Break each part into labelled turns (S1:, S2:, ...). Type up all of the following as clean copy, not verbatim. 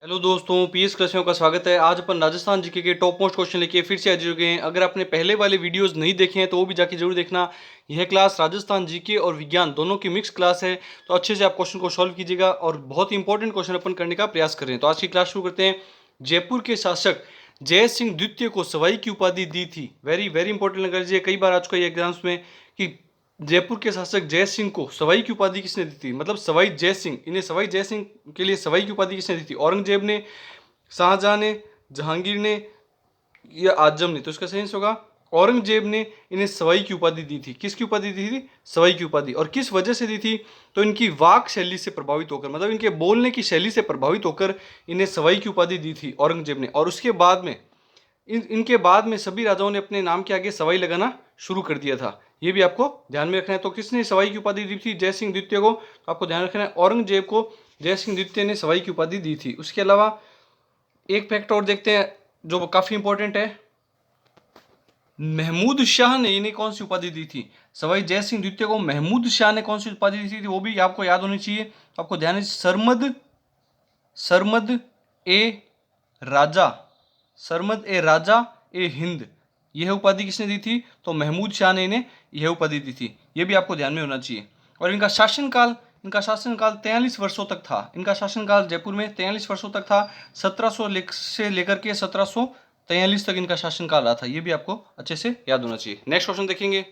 S1: Hello दोस्तों, PS क्लासों का स्वागत है। आज अपन राजस्थान जीके के टॉप मोस्ट क्वेश्चन लेके फिर से आ चुके हैं। अगर आपने पहले वाले वीडियोस नहीं देखे हैं तो वो भी जाके जरूर देखना। यह क्लास राजस्थान जीके और विज्ञान दोनों की मिक्स क्लास है, तो अच्छे से आप क्वेश्चन को सॉल्व कीजिएगा और बहुत ही इंपॉर्टेंट क्वेश्चन अपन करने का प्रयास कर रहे हैं। तो आज की क्लास शुरू करते हैं। जयपुर के शासक जय सिंह द्वितीय को सवाई की उपाधि दी थी। वेरी वेरी इंपॉर्टेंट लग लीजिए, कई बार आ चुका है एग्जाम्स में कि जयपुर के शासक जय सिंह को सवाई की उपाधि किसने दी थी। मतलब सवाई जय सिंह, इन्हें सवाई जय सिंह के लिए सवाई की उपाधि किसने दी थी? औरंगजेब ने, शाहजहां ने, जहांगीर ने या आजम ने? तो इसका सही होगा औरंगजेब ने इन्हें सवाई की उपाधि दी थी। किसकी उपाधि दी थी? सवाई की उपाधि। और किस वजह से दी थी? तो इनकी वाक शैली से प्रभावित होकर, मतलब इनके बोलने की शैली से प्रभावित होकर इन्हें सवाई की उपाधि दी थी औरंगजेब ने। और उसके बाद में इनके बाद में सभी राजाओं ने अपने नाम के आगे सवाई लगाना शुरू कर दिया था। ये भी आपको ध्यान में रखना है। तो किसने सवाई की उपाधि दी थी जय सिंह द्वितीय को? तो आपको ध्यान रखना है औरंगजेब को जय सिंह द्वितीय ने सवाई की उपाधि दी थी। उसके अलावा एक फैक्ट और देखते हैं जो काफी इंपॉर्टेंट है। महमूद शाह ने इन्हें कौन सी उपाधि दी थी? सवाई जय सिंह द्वितीय को महमूद शाह ने कौन सी उपाधि दी थी? वो भी आपको याद होनी चाहिए। आपको ध्यान है सरमद, सरमद ए राजा, सरमद ए राजा ए हिंद, यह उपाधि किसने दी थी? तो महमूद शाह ने इन्हें यह उपाधि दी थी। यह भी आपको ध्यान में होना चाहिए। और इनका शासनकाल 43 वर्षों तक था। इनका शासनकाल जयपुर में 43 वर्षों तक था। 1700 से लेकर के 1743 तक इनका शासनकाल रहा था। यह भी आपको अच्छे से याद होना चाहिए। नेक्स्ट क्वेश्चन देखेंगे।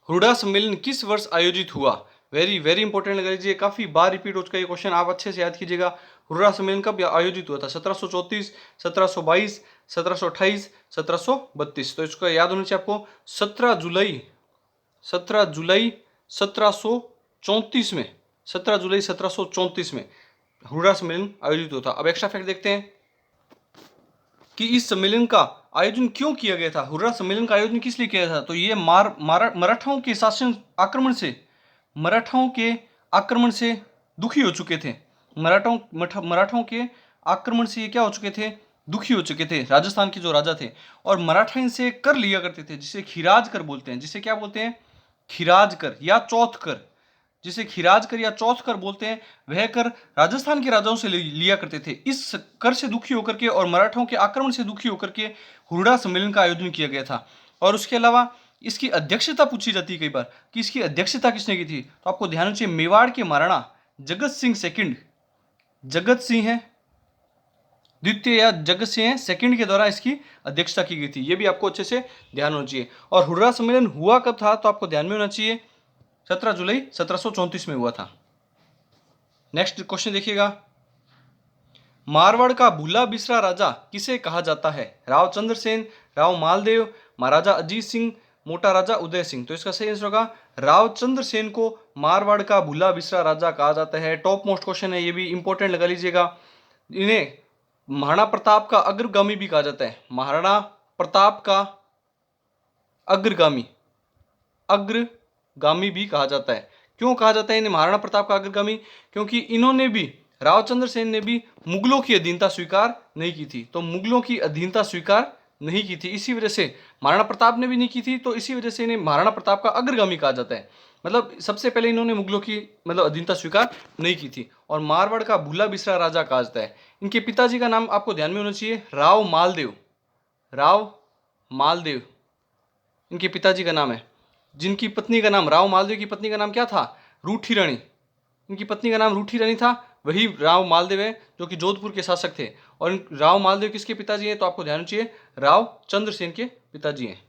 S1: हुडा सम्मेलन किस वर्ष आयोजित हुआ? वेरी वेरी इंपॉर्टेंट लगा लीजिए, काफी बार रिपीट हो चुका है ये क्वेश्चन, आप अच्छे से याद कीजिएगा। हुडा सम्मेलन कब आयोजित हुआ था? 1734, 1722, 1728, 1732। तो इसको याद होना चाहिए आपको। 17 जुलाई 1734 में, 17 जुलाई 1734 में हुडा सम्मेलन आयोजित हुआ था। अब एक्स्ट्रा फैक्ट देखते हैं कि इस सम्मेलन का आयोजन क्यों किया गया था। हुर्रा सम्मेलन का आयोजन किस लिए किया था? तो ये मराठाओं के शासन आक्रमण से, मराठाओं के आक्रमण से दुखी हो चुके थे। मराठाओं के आक्रमण से ये क्या हो चुके थे? दुखी हो चुके थे, राजस्थान के जो राजा थे। और मराठा इनसे कर लिया करते थे, जिसे खिराज कर बोलते हैं। जिसे क्या बोलते हैं? खिराज कर या चौथ कर। जिसे खिराज कर या चौथ कर बोलते हैं, वह कर राजस्थान के राजाओं से लिया करते थे। इस कर से दुखी होकर के और मराठाओं के आक्रमण से दुखी होकर के हुरडा सम्मेलन का आयोजन किया गया था। और उसके अलावा इसकी अध्यक्षता पूछी जाती है कई बार कि इसकी अध्यक्षता किसने की थी। तो आपको ध्यान चाहिए मेवाड़ के महाराणा जगत सिंह सेकंड, जगत सिंह द्वितीय या जगत सिंह सेकंड के द्वारा इसकी अध्यक्षता की गई थी। यह भी आपको अच्छे से ध्यान होना चाहिए। और हुर्रा सम्मेलन हुआ कब था? तो आपको ध्यान में होना चाहिए 17 जुलाई 1734 में हुआ था। नेक्स्ट क्वेश्चन देखिएगा। मारवाड़ का भूला बिसरा राजा किसे कहा जाता है? राव चंद्रसेन, राव मालदेव, महाराजा अजीत सिंह, मोटा राजा उदय सिंह। तो इसका सही आंसर होगा राव चंद्रसेन को मारवाड़ का भूला बिसरा राजा कहा जाता है। टॉप मोस्ट क्वेश्चन है, ये भी इंपॉर्टेंट लगा लीजिएगा। इन्हें महाराणा प्रताप का अग्रगामी भी कहा जाता है। महाराणा प्रताप का अग्रगामी, अग्रगामी भी कहा जाता है। क्यों कहा जाता है इन्हें महाराणा प्रताप का अग्रगामी? क्योंकि इन्होंने भी, राव चंद्रसेन ने भी मुगलों की अधीनता स्वीकार नहीं की थी। तो मुगलों की अधीनता स्वीकार नहीं की थी, इसी वजह से महाराणा प्रताप ने भी नहीं की थी, तो इसी वजह से इन्हें महाराणा प्रताप का अग्रगामी कहा जाता है। मतलब सबसे पहले इन्होंने मुगलों की अधीनता स्वीकार नहीं की थी। और मारवाड़ का भूला बिसरा राजा कहा जाता है। इनके पिताजी का नाम आपको ध्यान में होना चाहिए, राव मालदेव, राव मालदेव इनके पिताजी का नाम है। जिनकी पत्नी का नाम, राव मालदेव की पत्नी का नाम क्या था? रूठी रानी। इनकी पत्नी का नाम रूठी रानी था, वही राव मालदेव है जो कि जोधपुर के शासक थे। और राव मालदेव किसके पिताजी हैं? तो आपको ध्यान चाहिए राव चंद्रसेन के पिताजी हैं।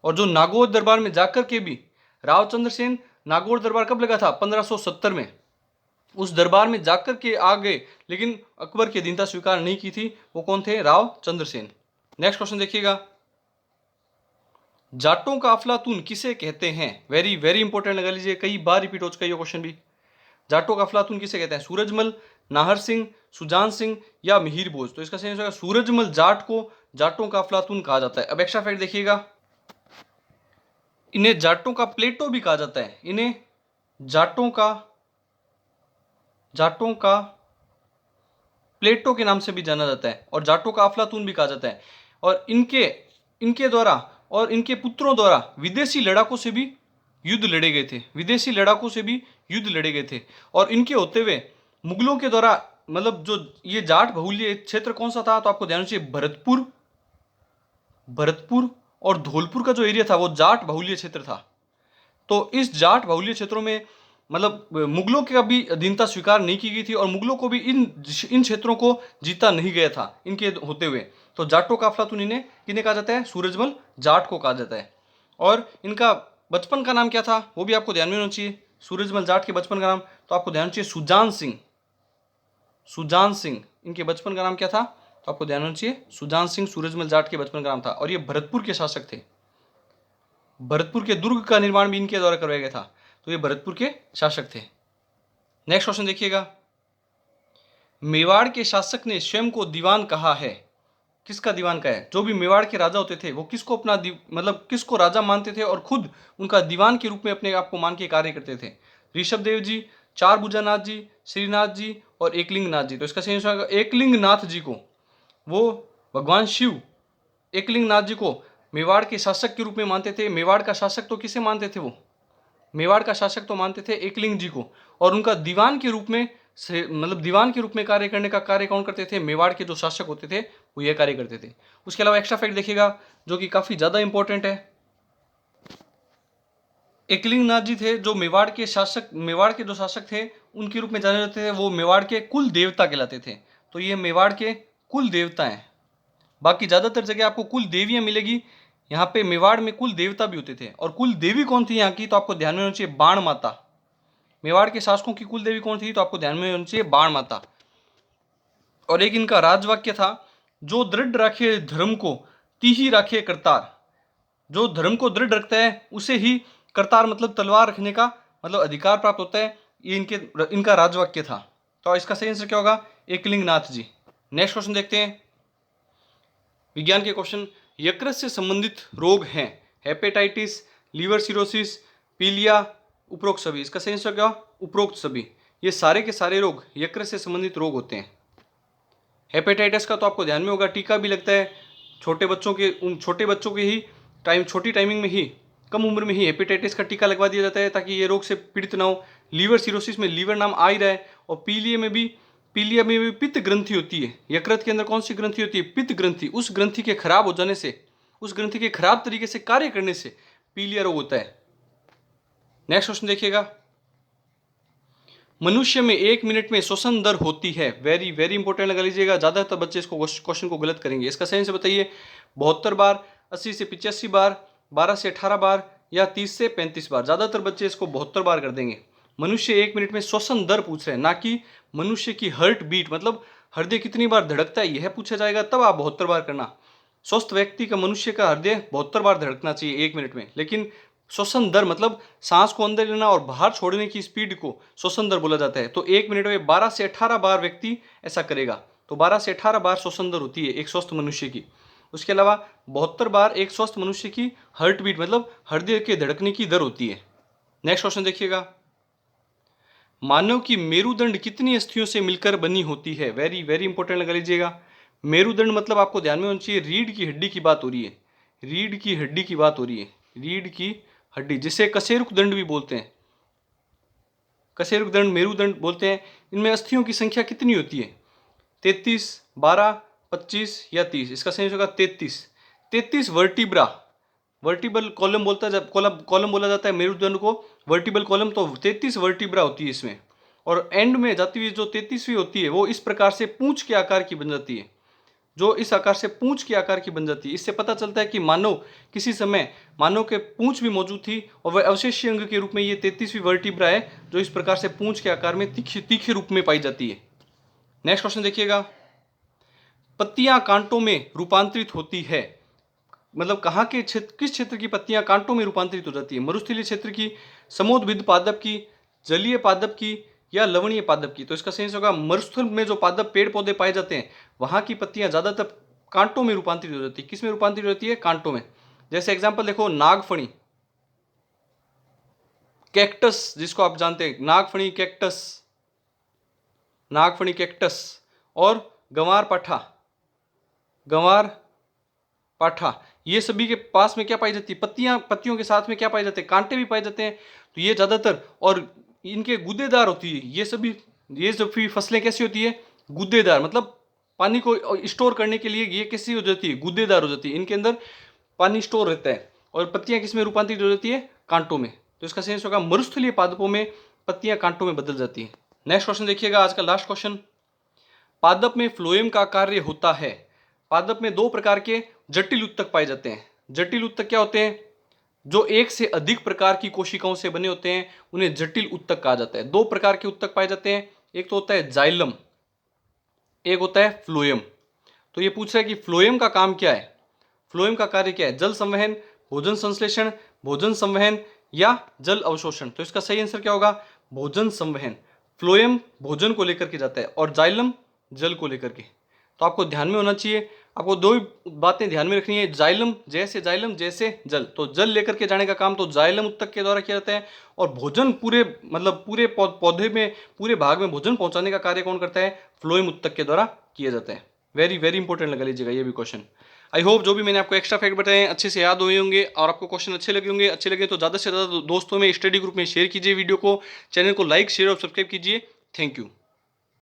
S1: और जो नागौर दरबार में जाकर के भी राव चंद्रसेन, नागौर दरबार कब लगा था? 1570 में। उस दरबार में जाकर के आ गए, लेकिन अकबर की अधीनता स्वीकार नहीं की थी। वो कौन थे? राव चंद्रसेन। नेक्स्ट क्वेश्चन देखिएगा। जाटों का अफलातून किसे कहते हैं? वेरी वेरी इंपॉर्टेंट लगा लीजिए, कई बार रिपीट हो चुका है ये क्वेश्चन भी। जाटों का अफलातून किसे कहते हैं? सूरजमल, नाहर सिंह, सुजान सिंह या मिहिर भोज। तो इसका सही आंसर सूरजमल जाट को जाटों का अफलातून कहा जाता है। अब एक्स्ट्रा फैक्ट देखिएगा, इन्हें जाटों का प्लेटो भी कहा जाता है। इन्हें जाटों का प्लेटो के नाम से भी जाना जाता है और जाटों का अफलातून भी कहा जाता है। और इनके द्वारा और इनके पुत्रों द्वारा विदेशी लड़ाकों से भी युद्ध लड़े गए थे। और इनके होते हुए मुगलों के द्वारा मतलब जो ये जाट बहुल्य क्षेत्र कौन सा था, तो आपको ध्यान चाहिए भरतपुर, भरतपुर और धौलपुर का जो एरिया था वो जाट बहुल्य क्षेत्र था। तो इस जाट बहुल्य क्षेत्रों में मतलब मुगलों की कभी अधीनता स्वीकार नहीं की गई थी और मुगलों को भी इन क्षेत्रों को जीता नहीं गया था इनके होते हुए। तो जाटों का अफलातून इन्हें किन्हें कहा जाता है, सूरजमल जाट को कहा जाता है। और इनका बचपन का नाम क्या था वो भी आपको ध्यान में होना चाहिए। सूरजमल जाट के बचपन का नाम तो आपको ध्यान चाहिए सुजान सिंह, सुजान सिंह इनके बचपन का नाम क्या था, तो आपको ध्यान होना चाहिए सुजान सिंह सूरजमल जाट के बचपन का नाम था। और ये भरतपुर के शासक थे, भरतपुर के दुर्ग का निर्माण भी इनके द्वारा करवाया गया था। तो ये भरतपुर के शासक थे। नेक्स्ट क्वेश्चन देखिएगा, मेवाड़ के शासक ने स्वयं को दीवान कहा है। किसका दीवान कहा है? जो भी मेवाड़ के राजा होते थे वो किसको अपना मतलब किसको राजा मानते थे और खुद उनका दीवान के रूप में अपने आप को मान के कार्य करते थे? ऋषभ देव जी, चार भुजानाथ जी, श्रीनाथ जी और एकलिंगनाथ जी। तो इसका सही आंसर एकलिंगनाथ जी को वो भगवान शिव एकलिंगनाथ जी को मेवाड़ के शासक के रूप में मानते थे। मेवाड़ का शासक तो किसे मानते थे? वो मेवाड़ का शासक तो मानते थे एकलिंग जी को, और उनका दीवान के रूप में से मतलब दीवान के रूप में कार्य करने का कार्य कौन करते थे? मेवाड़ के जो शासक होते थे वो ये कार्य करते थे। उसके अलावा एक्स्ट्रा फैक्ट देखिएगा जो कि काफी ज्यादा इंपॉर्टेंट है। एकलिंगनाथ जी थे जो मेवाड़ के शासक, मेवाड़ के जो शासक थे उनके रूप में जाने जाते थे। वो मेवाड़ के कुल देवता कहलाते थे। तो ये मेवाड़ के कुल देवता हैं। बाकी ज्यादातर जगह आपको कुल देवियां मिलेगी, यहाँ पे मेवाड़ में कुल देवता भी होते थे। और कुल देवी कौन थी यहाँ की, तो आपको ध्यान में होना चाहिए बाण माता। मेवाड़ के शासकों की कुल देवी कौन थी, तो आपको ध्यान में होना चाहिए बाण माता। और एक इनका राजवाक्य था, जो दृढ़ रखे धर्म को तीही राखे करतार। जो धर्म को दृढ़ रखता है उसे ही करतार मतलब तलवार रखने का मतलब अधिकार प्राप्त होता है। ये इनका राजवाक्य था। तो इसका सही आंसर क्या होगा? एकलिंगनाथ जी। नेक्स्ट क्वेश्चन देखते हैं, विज्ञान के क्वेश्चन। यकृत से संबंधित रोग हैं हेपेटाइटिस, लीवर सिरोसिस, पीलिया, उपरोक्त सभी। इसका सही आंसर क्या? उपरोक्त सभी। ये सारे के सारे रोग यकृत से संबंधित रोग होते हैं। हेपेटाइटिस का तो आपको ध्यान में होगा, टीका भी लगता है छोटे बच्चों के ही छोटी टाइमिंग में ही, कम उम्र में ही हेपेटाइटिस का टीका लगवा दिया जाता है ताकि ये रोग से पीड़ित ना हो। लीवर सिरोसिस में लीवर नाम आ ही रहा है। और पीलिया में भी पित्त ग्रंथि होती है। यकृत के अंदर कौन सी ग्रंथि होती है? पित्त ग्रंथि। उस ग्रंथि के खराब हो जाने से, उस ग्रंथि के खराब तरीके से कार्य करने से पीलिया रोग होता है। नेक्स्ट क्वेश्चन देखिएगा, मनुष्य में 1 मिनट में श्वसन दर होती है। वेरी वेरी इंपॉर्टेंट लगा लीजिएगा, ज्यादातर बच्चे इसको क्वेश्चन को गलत करेंगे। इसका सही से बताइए। 72 बार, 80 से 85 बार, 12 से 18 बार या 30 से 35 बार। ज्यादातर बच्चे इसको 72 बार कर देंगे। मनुष्य 1 मिनट में श्वसन दर पूछ रहे हैं, ना कि मनुष्य की हार्ट बीट मतलब हृदय कितनी बार धड़कता है यह पूछा जाएगा, तब आप 72 बार करना। स्वस्थ व्यक्ति का, मनुष्य का हृदय 72 बार धड़कना चाहिए 1 मिनट में। लेकिन श्वसन दर मतलब सांस को अंदर लेना और बाहर छोड़ने की स्पीड को श्वसन दर बोला जाता है। तो 1 मिनट में 12 से 18 बार व्यक्ति ऐसा करेगा। तो 12 से 18 बार श्वसन दर होती है एक स्वस्थ मनुष्य की। उसके अलावा 72 बार एक स्वस्थ मनुष्य की हार्ट बीट मतलब हृदय के धड़कने की दर होती है। नेक्स्ट क्वेश्चन देखिएगा, मानव की मेरुदंड कितनी अस्थियों से मिलकर बनी होती है? वेरी वेरी इंपॉर्टेंट लगा लीजिएगा। मेरुदंड मतलब आपको ध्यान में होना चाहिए रीढ़ की हड्डी की बात हो रही है। रीढ़ की हड्डी की बात हो रही है। रीढ़ की हड्डी जिसे कशेरुक दंड भी बोलते हैं, कशेरुक दंड, मेरुदंड बोलते हैं। इनमें अस्थियों की संख्या कितनी होती है? 33, 12, 25 या 30। इसका सही होगा 33। 33 वर्टिब्रा, वर्टिबल कॉलम कॉलम बोला जाता है मेरुदंड को, वर्टिबल कॉलम। तो 33 वर्टिब्रा होती है इसमें। और एंड में जाती हुई जो 33वीं होती है वो इस प्रकार से पूंछ के आकार की बन जाती है, जो इस आकार से पूंछ के आकार की बन जाती है। इससे पता चलता है कि मानव किसी समय मानव के पूंछ भी मौजूद थी और वह अवशेषीय अंग के रूप में ये 33वीं वर्टिब्रा है जो इस प्रकार से पूंछ के आकार में तीखे रूप में पाई जाती है। नेक्स्ट क्वेश्चन देखिएगा, पत्तियां कांटों में रूपांतरित होती है। मतलब कहाँ के क्षेत्र, किस क्षेत्र की पत्तियां कांटों में रूपांतरित हो जाती है? मरुस्थलीय क्षेत्र की, समुद्रभिद पादप की, जलीय पादप की या लवणीय पादप की। तो इसका सही होगा मरुस्थल में जो पादप पेड़ पौधे पाए जाते हैं वहां की पत्तियां ज्यादातर कांटों में रूपांतरित हो जाती है। किस में रूपांतरित होती है? कांटों में। जैसे एग्जांपल देखो, नागफणी, कैक्टस जिसको आप जानते हैं, नागफणी कैक्टस, नागफणी कैक्टस और गंवार पाठा, गंवार पाठा, ये सभी के पास में क्या पाई जाती है? पत्तियां। पत्तियों के साथ में क्या पाए जाते हैं? कांटे भी पाए जाते हैं। तो ये ज्यादातर, और इनके गुदेदार होती है ये सभी। ये सभी फसलें कैसी होती है? गुद्देदार मतलब पानी को स्टोर करने के लिए ये कैसी हो जाती है, गुद्देदार हो जाती है, इनके अंदर पानी स्टोर रहता है। और पत्तियां किसमें रूपांतरित हो जाती है, कांटों में। तो इसका सेंस होगा मरुस्थलीय पादपों में पत्तियां कांटों में बदल जाती हैं। नेक्स्ट क्वेश्चन देखिएगा, आज का लास्ट क्वेश्चन। पादप में फ्लोएम का कार्य होता है। पादप में दो प्रकार के जटिल उत्तक पाए जाते हैं। जटिल उत्तक क्या होते हैं, जो एक से अधिक प्रकार की कोशिकाओं से बने होते हैं, उन्हें जटिल उत्तक कहा जाता है। दो प्रकार के उत्तक पाए जाते हैं, एक तो होता है जाइलम, एक होता है फ्लोएम। तो ये पूछ रहा है कि फ्लोएम का काम क्या है, फ्लोएम का कार्य क्या है, जल संवहन, भोजन संश्लेषण, भोजन संवहन या जल अवशोषण। तो इसका सही आंसर क्या होगा, भोजन संवहन। फ्लोएम भोजन को लेकर के जाता है और जाइलम जल को लेकर के। तो आपको ध्यान में होना चाहिए, आपको दो ही बातें ध्यान में रखनी है, जाइलम जैसे जल। तो जल लेकर के जाने का काम तो जाइलम उत्तक के द्वारा किया जाता है, और भोजन पूरे मतलब पूरे पौधे में, पूरे भाग में भोजन पहुंचाने का कार्य कौन करता है, फ्लोएम उत्तक के द्वारा किया जाता है। वेरी वेरी इंपॉर्टेंट लगा लीजिएगा ये भी क्वेश्चन। आई होप जो भी मैंने आपको एक्स्ट्रा फैक्ट बताए अच्छे से याद हुए होंगे और आपको क्वेश्चन अच्छे लगे होंगे। अच्छे लगे तो ज़्यादा से ज़्यादा दोस्तों में, स्टडी ग्रुप में शेयर कीजिए वीडियो को, चैनल को लाइक शेयर और सब्सक्राइब कीजिए। Thank you.